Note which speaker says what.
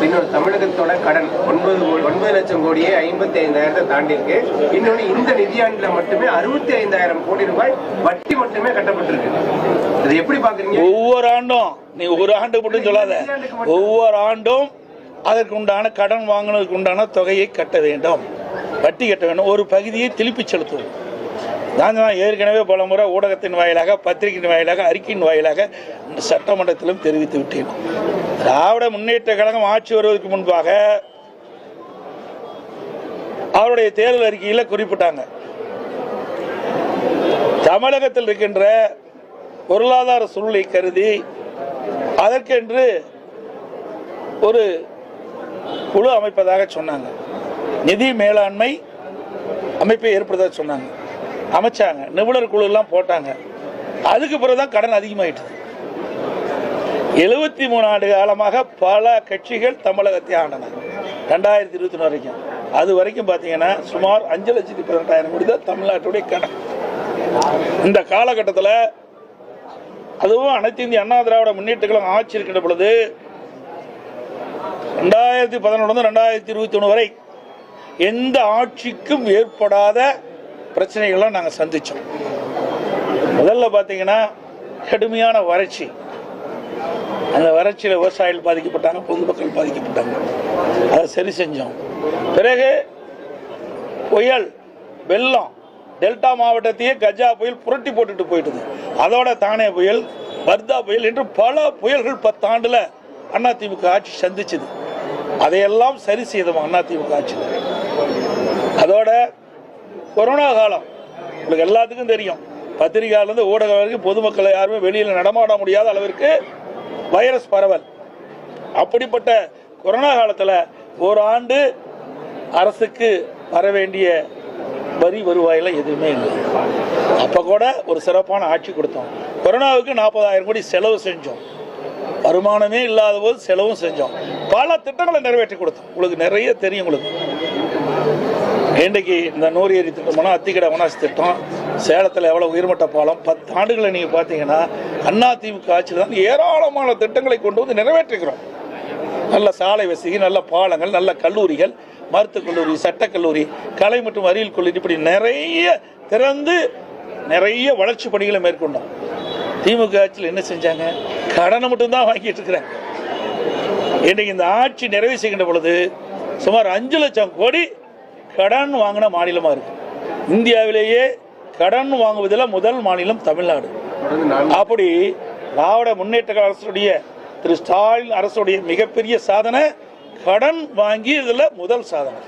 Speaker 1: இன்னொரு தமிழகத்தோட கடன் 9 லட்சம் கோடியே 55,000 தாண்டி இருக்கு. இன்னொன்னு இந்த நிதியாண்டுல மட்டுமே 65,000 கோடி ரூபாய் வட்டி மட்டுமே கட்டப்பட்டிருக்கு. அது எப்படி பாக்குறீங்க?
Speaker 2: ஒவ்வொரு ஆண்டும் நீ ஒரு ஆண்டு மட்டும் சொல்லாத, ஒவ்வொரு ஆண்டும் அதற்கு உண்டான கடன் வாங்கினதுக்கு உண்டான தொகையை கட்ட வேண்டும், வட்டி கட்ட வேண்டும், ஒரு பகுதியை திருப்பி செலுத்துவோம். நான் ஏற்கனவே பல முறை ஊடகத்தின் வாயிலாக, பத்திரிகையின் வாயிலாக, அறிக்கையின் வாயிலாக சட்டமன்றத்திலும் தெரிவித்து விட்டேன். திராவிட முன்னேற்ற கழகம் ஆட்சி வருவதற்கு முன்பாக அவருடைய தேர்தல் அறிக்கையில் குறிப்பிட்டாங்க, தமிழகத்தில் இருக்கின்ற பொருளாதார சூழ்நிலை கருதி அதற்கென்று ஒரு குழு அமைப்பதாக சொன்னாங்க, நிதி மேலாண்மை அமைப்பை ஏற்படுத்த சொன்னாங்க, அமைச்சாங்க, நிபுணர் குழு எல்லாம் போட்டாங்க. அதுக்கு பிறகுதான் கடன் அதிகமாயிட்டது. 73 ஆண்டு காலமாக பல கட்சிகள் தமிழகத்தை ஆண்டன. 2021 வரைக்கும், அது வரைக்கும் பார்த்தீங்கன்னா சுமார் 5,18,000 கோடி தான் தமிழ்நாட்டுடைய கடன். இந்த காலகட்டத்தில் அதுவும் அனைத்து இந்திய அண்ணா திராவிட முன்னேற்ற கழகம் ஆட்சி இருக்கின்ற பொழுது 2011 2021 வரை எந்த ஆட்சிக்கும் ஏற்படாத பிரச்சனைகளை நாங்கள் சந்தித்தோம். முதல்ல பார்த்தீங்கன்னா கடுமையான வறட்சி, அந்த வறட்சியில் விவசாயிகள் பாதிக்கப்பட்டாங்க, பொதுமக்கள் பாதிக்கப்பட்டாங்க, அதை சரி செஞ்சோம். பிறகு புயல், வெள்ளம், டெல்டா மாவட்டத்தையே கஜா புயல் புரட்டி போட்டுட்டு போயிட்டது. அதோட தானே புயல், வர்தா புயல் என்று பல புயல்கள் 10 ஆண்டுல அதிமுக ஆட்சி சந்திச்சது. அதையெல்லாம் சரி செய்தோம் அதிமுக ஆட்சியில். அதோட கொரோனா காலம் உங்களுக்கு எல்லாத்துக்கும் தெரியும், பத்திரிகையிலிருந்து ஊடகம் வரைக்கும் பொதுமக்களை யாருமே வெளியில் நடமாட முடியாத அளவிற்கு வைரஸ் பரவல். அப்படிப்பட்ட கொரோனா காலத்தில் ஒரு ஆண்டு அரசுக்கு வர வேண்டிய வரி வருவாயெல்லாம் எதுவுமே இல்லை. அப்போ கூட ஒரு சிறப்பான ஆட்சி கொடுத்தோம். கொரோனாவுக்கு 40,000 கோடி செலவு செஞ்சோம். வருமானமே இல்லாத போது செலவும் செஞ்சோம். பல திட்டங்களை நிறைவேற்றி கொடுத்தோம். உங்களுக்கு நிறைய தெரியும். உங்களுக்கு இன்றைக்கு இந்த 100 ஏரி திட்டம்னா, அத்திக்கடை அவனாசி திட்டம், சேலத்தில் எவ்வளோ உயர்மட்ட பாலம், 10 ஆண்டுகளை நீங்கள் பார்த்தீங்கன்னா அதிமுக ஆட்சியில் தான் ஏராளமான திட்டங்களை கொண்டு வந்து நிறைவேற்றுகிறோம். நல்ல சாலை வசதி, நல்ல பாலங்கள், நல்ல கல்லூரிகள், மருத்துவக் கல்லூரி, சட்டக்கல்லூரி, கலை மற்றும் அறிவியல் கல்லூரி, இப்படி நிறைய திறந்து நிறைய வளர்ச்சி பணிகளை மேற்கொண்டோம். திமுக ஆட்சியில் என்ன செஞ்சாங்க? கடனை மட்டும்தான் வாங்கிட்டு இருக்கிறாங்க. இன்றைக்கு இந்த ஆட்சி நிறைவு செய்கின்ற பொழுது சுமார் 5 லட்சம் கோடி கடன் வாங்கின மாநிலமாக இருக்கு. இந்தியாவிலேயே கடன் வாங்குவதில் முதல் மாநிலம் தமிழ்நாடு. அப்படி திராவிட முன்னேற்ற அரசுடைய திரு ஸ்டாலின் அரசுடைய மிகப்பெரிய சாதனை கடன் வாங்கி இதில் முதல் சாதனை.